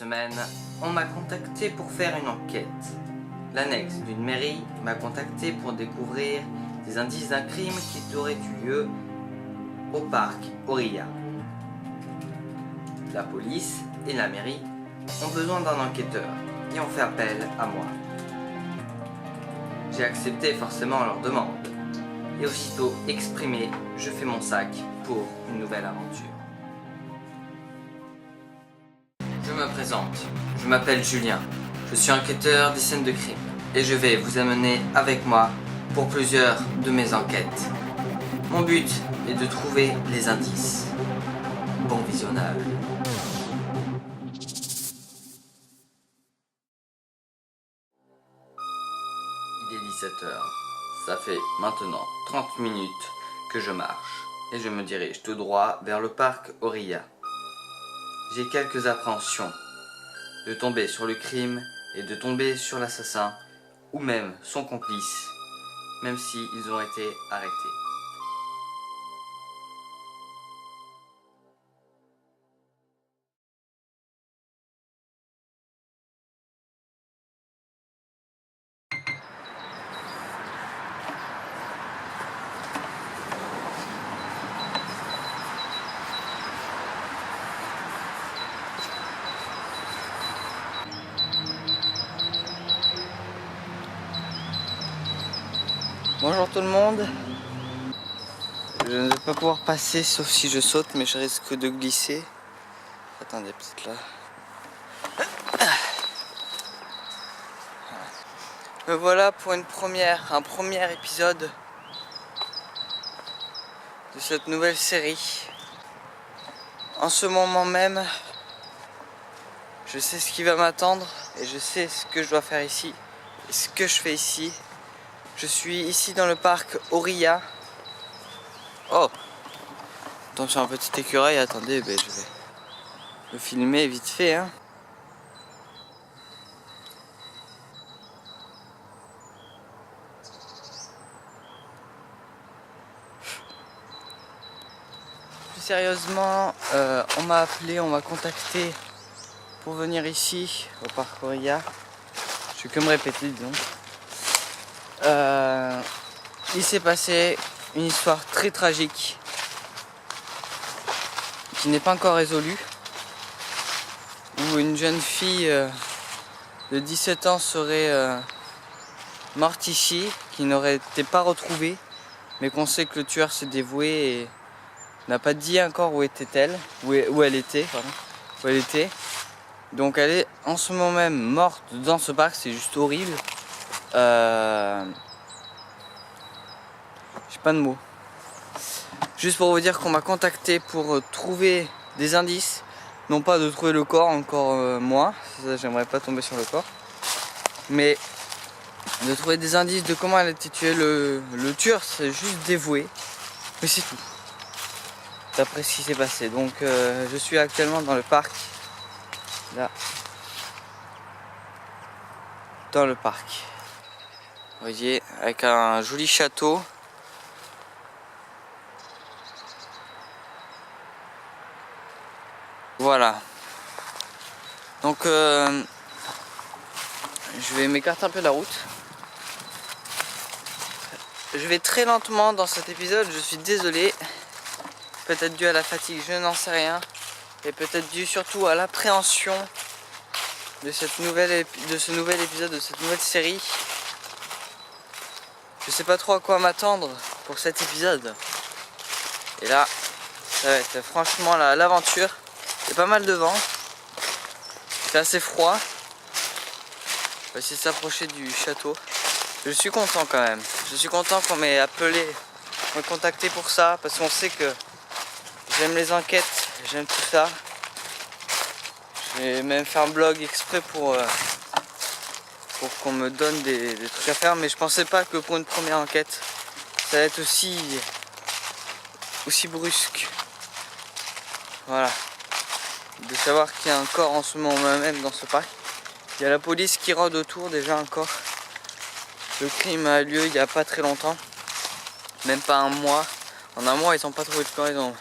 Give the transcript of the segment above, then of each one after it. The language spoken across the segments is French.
semaine, on m'a contacté pour faire une enquête. L'annexe d'une mairie m'a contacté pour découvrir des indices d'un crime qui aurait eu lieu au parc Auria. La police et la mairie ont besoin d'un enquêteur et ont fait appel à moi. J'ai accepté forcément leur demande et aussitôt exprimé, je fais mon sac pour une nouvelle aventure. Je me présente, je m'appelle Julien, je suis enquêteur des scènes de crime et je vais vous amener avec moi pour plusieurs de mes enquêtes. Mon but est de trouver les indices. Bon visionnage. Il est 17h, ça fait maintenant 30 minutes que je marche et je me dirige tout droit vers le parc Auria. J'ai quelques appréhensions de tomber sur le crime et de tomber sur l'assassin ou même son complice, même s'ils ont été arrêtés. Bonjour tout le monde. Je ne vais pas pouvoir passer sauf si je saute, mais je risque de glisser. Attendez, peut-être là. Me voilà pour un premier épisode de cette nouvelle série. En ce moment même, je sais ce qui va m'attendre et je sais ce que je dois faire ici et ce que je fais ici. Je suis ici dans le parc Auria. Oh, attention, un petit écureuil, attendez, je vais le filmer vite fait. Hein. Plus sérieusement, on m'a appelé, on m'a contacté pour venir ici au parc Auria. Je vais que me répéter, disons. Il s'est passé une histoire très tragique qui n'est pas encore résolue, où une jeune fille de 17 ans serait morte ici, qui n'aurait été pas retrouvée, mais qu'on sait que le tueur s'est dévoué et n'a pas dit encore où était-elle, où elle était. Donc elle est en ce moment même morte dans ce parc, c'est juste horrible. J'ai pas de mots. Juste pour vous dire qu'on m'a contacté pour trouver des indices. Non pas de trouver le corps, encore moins. Ça, j'aimerais pas tomber sur le corps. Mais de trouver des indices de comment elle a été tuée. Le tueur s'est juste dévoué. Mais c'est tout. D'après ce qui s'est passé. Donc je suis actuellement dans le parc. Là. Dans le parc. Vous voyez, avec un joli château. Voilà. Donc je vais m'écarter un peu de la route. Je vais très lentement dans cet épisode, je suis désolé. Peut-être dû à la fatigue, je n'en sais rien. Et peut-être dû surtout à l'appréhension de ce nouvel épisode, de cette nouvelle série. Je sais pas trop à quoi m'attendre pour cet épisode. Et là, ça va être franchement l'aventure. Il y a pas mal de vent. C'est assez froid. On va essayer de s'approcher du château. Je suis content quand même. Je suis content qu'on m'ait appelé, qu'on m'ait contacté pour ça, parce qu'on sait que j'aime les enquêtes, j'aime tout ça. Je vais même faire un blog exprès pour qu'on me donne des trucs à faire, mais je pensais pas que pour une première enquête, ça va être aussi brusque. Voilà. De savoir qu'il y a un corps en ce moment même dans ce parc. Il y a la police qui rôde autour déjà encore. Le crime a lieu il n'y a pas très longtemps. Même pas un mois. En un mois ils n'ont pas trouvé de corps, ils ont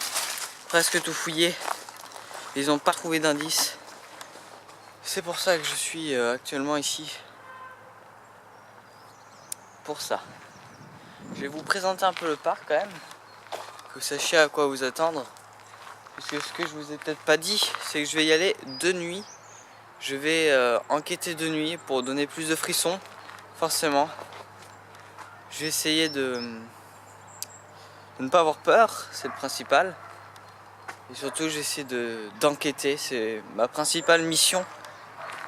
presque tout fouillé. Ils n'ont pas trouvé d'indices. c'est pour ça que je suis actuellement ici. Pour ça. Je vais vous présenter un peu le parc quand même, que vous sachiez à quoi vous attendre. Puisque ce que je vous ai peut-être pas dit, c'est que je vais y aller de nuit. Je vais enquêter de nuit pour donner plus de frissons, forcément. Je vais essayer de ne pas avoir peur, c'est le principal. Et surtout, j'essaie d'enquêter, c'est ma principale mission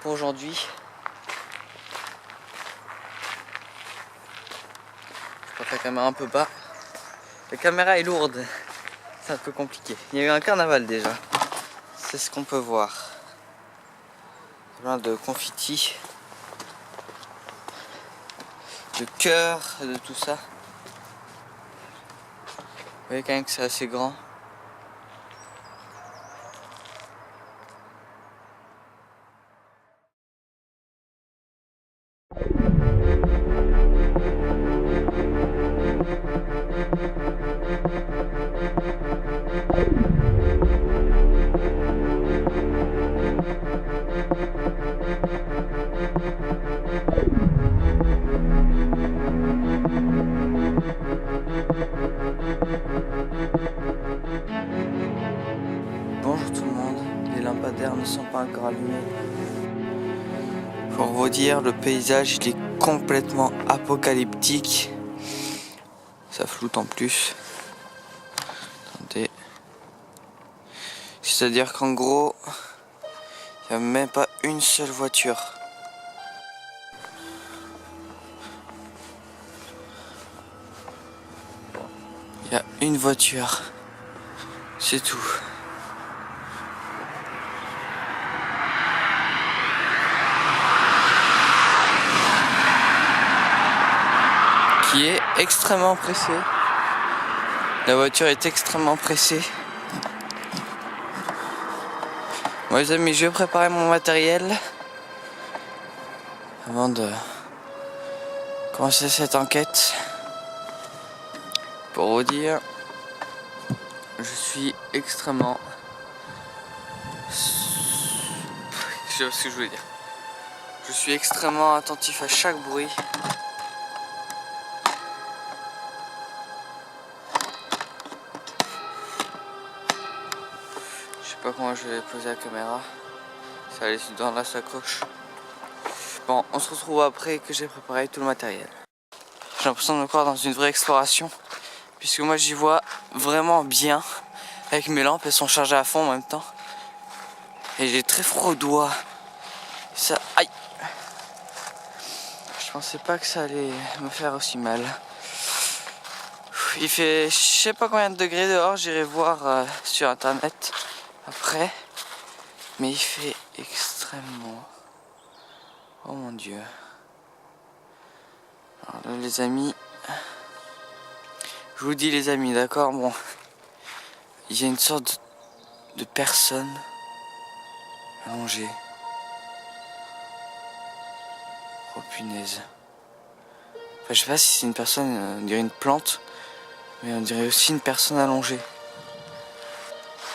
pour aujourd'hui. Je porte la caméra un peu bas. La caméra est lourde, c'est un peu compliqué. Il y a eu un carnaval déjà, c'est ce qu'on peut voir. Plein de confettis, de cœurs, de tout ça. Vous voyez quand même que c'est assez grand. Bonjour tout le monde, les lampadaires ne sont pas encore allumés. Pour vous dire, le paysage il est complètement apocalyptique. Ça floute en plus. Attendez. C'est-à-dire qu'en gros, il n'y a même pas une seule voiture. Il y a une voiture. C'est tout. Qui est extrêmement pressé. La voiture est extrêmement pressée. Bon les amis, je vais préparer mon matériel avant de commencer cette enquête. Pour vous dire, je suis extrêmement... Je sais pas ce que je voulais dire. Je suis extrêmement attentif à chaque bruit. Je sais pas comment je vais poser la caméra. Ça va aller dans la sacoche. Bon, on se retrouve après que j'ai préparé tout le matériel. J'ai l'impression de me croire dans une vraie exploration. Puisque moi j'y vois vraiment bien. Avec mes lampes, elles sont chargées à fond en même temps. Et j'ai très froid aux doigts. Ça, aïe! Je pensais pas que ça allait me faire aussi mal. Il fait je sais pas combien de degrés dehors, j'irai voir sur internet après. Mais il fait extrêmement... Oh mon dieu. Alors là les amis... Je vous dis les amis, d'accord, bon... Il y a une sorte de personne allongée. Oh punaise. Enfin, je sais pas si c'est une personne, on dirait une plante, mais on dirait aussi une personne allongée.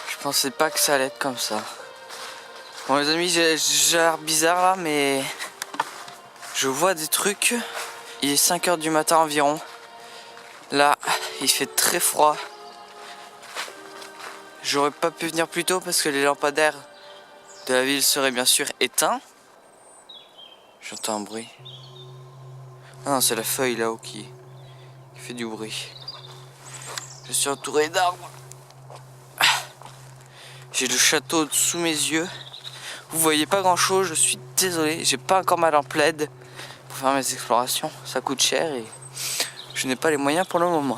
Je pensais pas que ça allait être comme ça. Bon les amis, j'ai l'air bizarre là, mais je vois des trucs. Il est 5 h du matin environ. Là, il fait très froid. J'aurais pas pu venir plus tôt parce que les lampadaires de la ville seraient bien sûr éteints. J'entends un bruit. Ah non, c'est la feuille là-haut qui fait du bruit. Je suis entouré d'arbres. J'ai le château sous mes yeux. Vous voyez pas grand chose, je suis désolé. J'ai pas encore ma lampe LED pour faire mes explorations. Ça coûte cher et je n'ai pas les moyens pour le moment.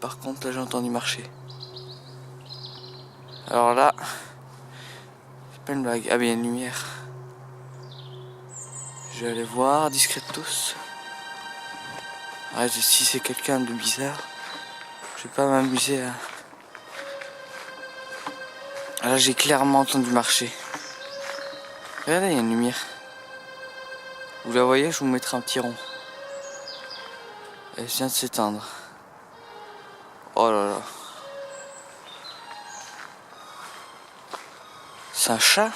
Par contre, là j'ai entendu marcher. Alors là, c'est pas une blague. Ah, mais il y a une lumière. Je vais aller voir, discretos. Ah, si c'est quelqu'un de bizarre, je vais pas m'amuser à... Ah, là j'ai clairement entendu marcher. Regardez, il y a une lumière. Vous la voyez, je vous mettrai un petit rond. Elle vient de s'éteindre. Oh là là. C'est un chat?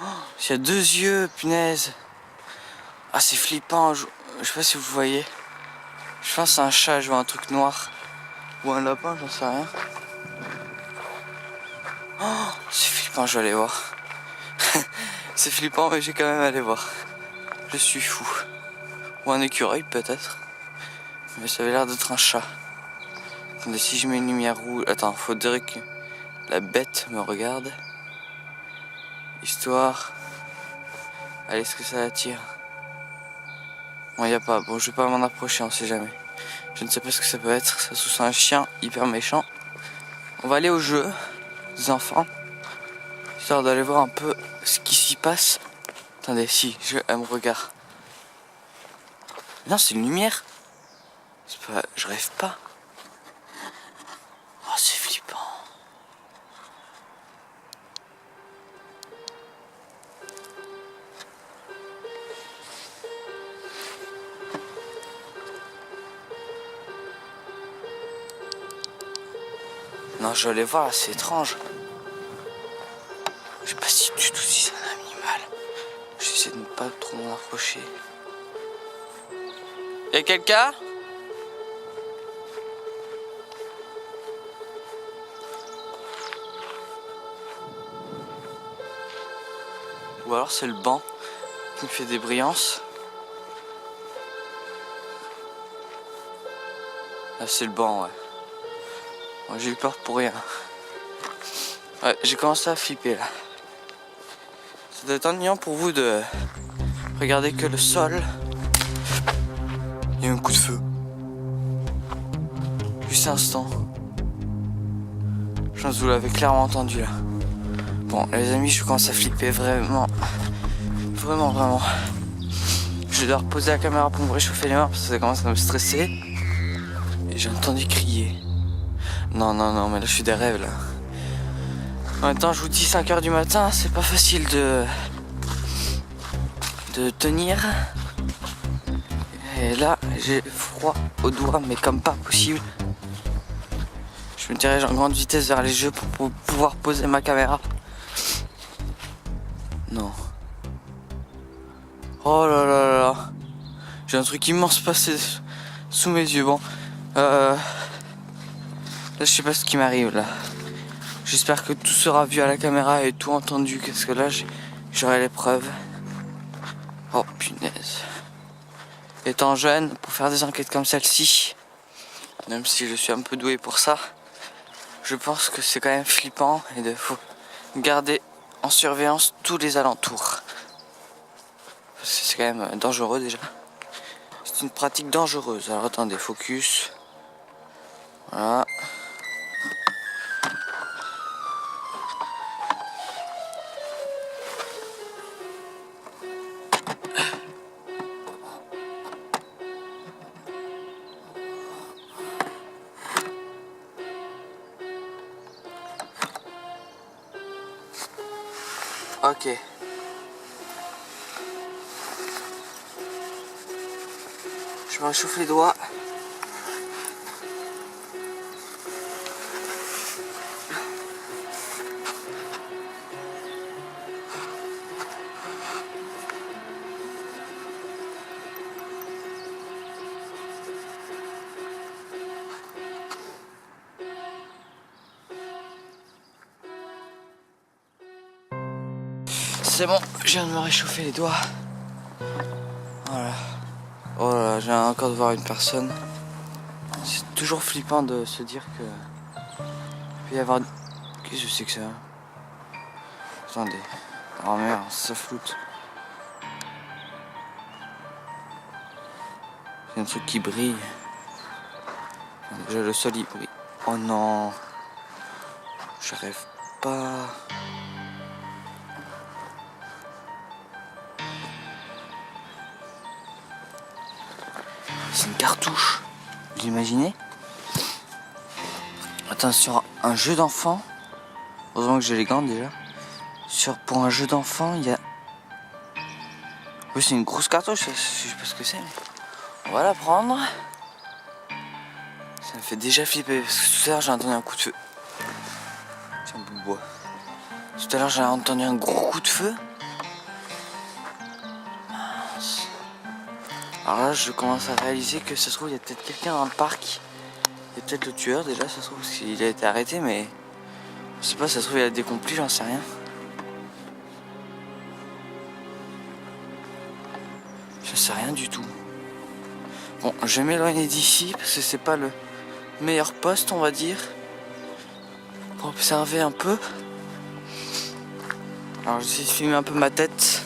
Oh, il y a 2 yeux, punaise. Ah, c'est flippant. Je sais pas si vous voyez. Je pense que c'est un chat, je vois un truc noir. Ou un lapin, j'en sais rien. Oh, c'est flippant, je vais aller voir. C'est flippant, mais j'ai quand même aller voir. Je suis fou. Ou un écureuil, peut-être. Mais ça avait l'air d'être un chat. Attendez, si je mets une lumière rouge... Attends, faudrait que la bête me regarde. Histoire... Allez, est-ce que ça l'attire? Bon, y a pas. Bon, je vais pas m'en approcher, on sait jamais. Je ne sais pas ce que ça peut être. Ça se sent un chien hyper méchant. On va aller au jeu des enfants. Histoire d'aller voir un peu ce qui s'y passe. Attendez, si, elle me regarde. Non, c'est une lumière. C'est pas... Je rêve pas. Oh, c'est flippant. Non, je vais aller voir, c'est étrange. Je sais pas si du tout si c'est un animal. J'essaie de ne pas trop m'en approcher. Y'a quelqu'un? Ou alors c'est le banc qui me fait des brillances. Ah, c'est le banc, ouais. Moi, j'ai eu peur pour rien. Ouais, j'ai commencé à flipper là. Ça doit être ennuyant pour vous de regarder que le sol. Il y a eu un coup de feu. Juste un instant. Je pense que vous l'avez clairement entendu là. Bon, les amis, je commence à flipper vraiment. Vraiment. Je dois reposer la caméra pour me réchauffer les mains parce que ça commence à me stresser. Et j'ai entendu crier. Non, mais là je suis des rêves là. En même temps, je vous dis 5h du matin, c'est pas facile de tenir. Et là, j'ai froid au doigt, mais comme pas possible. Je me dirige en grande vitesse vers les jeux pour pouvoir poser ma caméra. Non. Oh là. J'ai un truc immense passé sous mes yeux. Bon. Là, je sais pas ce qui m'arrive là. J'espère que tout sera vu à la caméra et tout entendu. Qu'est-ce que là, j'aurai les preuves. Oh punaise. Étant jeune, pour faire des enquêtes comme celle-ci, même si je suis un peu doué pour ça, je pense que c'est quand même flippant et il faut garder en surveillance tous les alentours. Parce que c'est quand même dangereux déjà. C'est une pratique dangereuse. Alors attendez, focus. Voilà. Ok. Je me réchauffe les doigts. C'est bon, je viens de me réchauffer les doigts. Voilà. Oh là là, j'ai encore de voir une personne. C'est toujours flippant de se dire que il peut y avoir... Qu'est-ce que c'est que ça? Attendez. Oh merde, ça floute. Il y a un truc qui brille. Déjà le sol il brille. Oh non. Je rêve pas. C'est une cartouche. Vous imaginez? Attends, sur un jeu d'enfant. Heureusement que j'ai les gants déjà. Pour un jeu d'enfant, il y a... Oui, c'est une grosse cartouche, je sais pas ce que c'est. On va la prendre. Ça me fait déjà flipper parce que tout à l'heure j'ai entendu un coup de feu. C'est un bout de bois. Tout à l'heure j'ai entendu un gros coup de feu. Mince. Alors là je commence à réaliser que ça se trouve il y a peut-être quelqu'un dans le parc. Il y a peut-être le tueur déjà, ça se trouve, parce qu'il a été arrêté, mais je sais pas, ça se trouve il a des complices, j'en sais rien. Je sais rien du tout. Bon, je vais m'éloigner d'ici parce que c'est pas le meilleur poste, on va dire, pour observer un peu. Alors j'essaie de filmer un peu ma tête.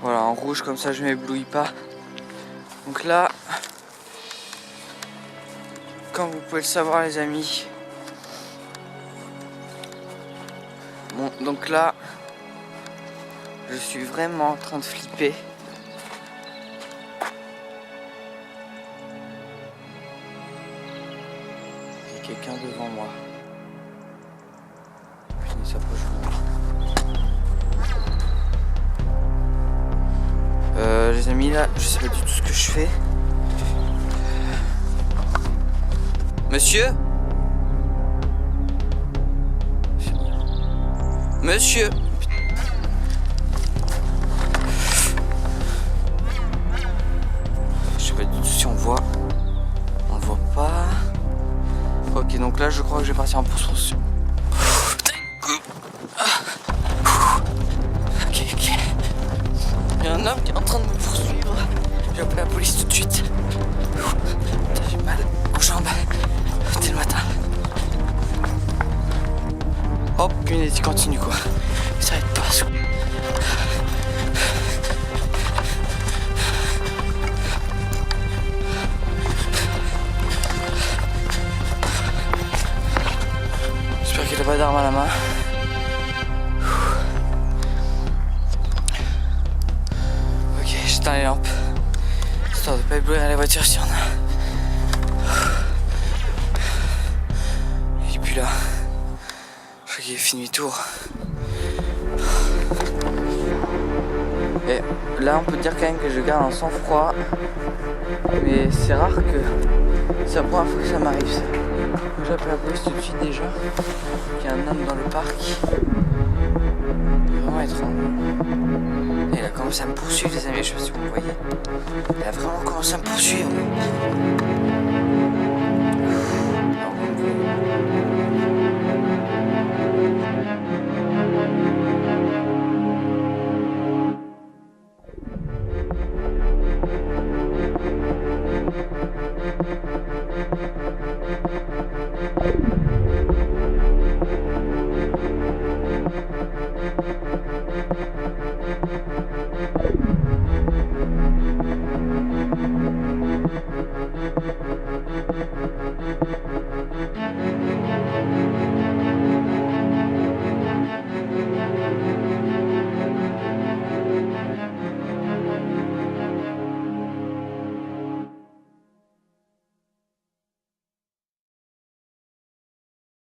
Voilà, en rouge comme ça je m'éblouis pas. Donc là, comme vous pouvez le savoir les amis, bon, donc là, je suis vraiment en train de flipper. Il y a quelqu'un devant moi. Putain, il s'approche de moi. Les amis, là, je sais pas du tout ce que je fais. Monsieur ? Monsieur ? Je sais pas du tout si on voit. On le voit pas. Ok, donc là, je crois que je vais partir en poursuite. Ok. Il y a un homme qui est en train de me poursuivre. Je vais appeler la police tout de suite. J'ai mal aux jambes. C'était le matin. Hop, punaise, il continue quoi. Ça va être pas. J'espère qu'il a pas d'arme à la main. Ok, j'éteins les lampes. Histoire de pas éblouir les voitures si on a. Il est plus là. Je crois qu'il est fait demi-tour. Et là on peut dire quand même que je garde un sang-froid. Mais c'est rare que c'est la première fois que ça m'arrive ça. J'appelle la police tout de suite déjà. Il y a un homme dans le parc. Il est vraiment étrange. Et il a commencé à me poursuivre les amis, je sais pas si vous me voyez. Il a vraiment commencé à me poursuivre.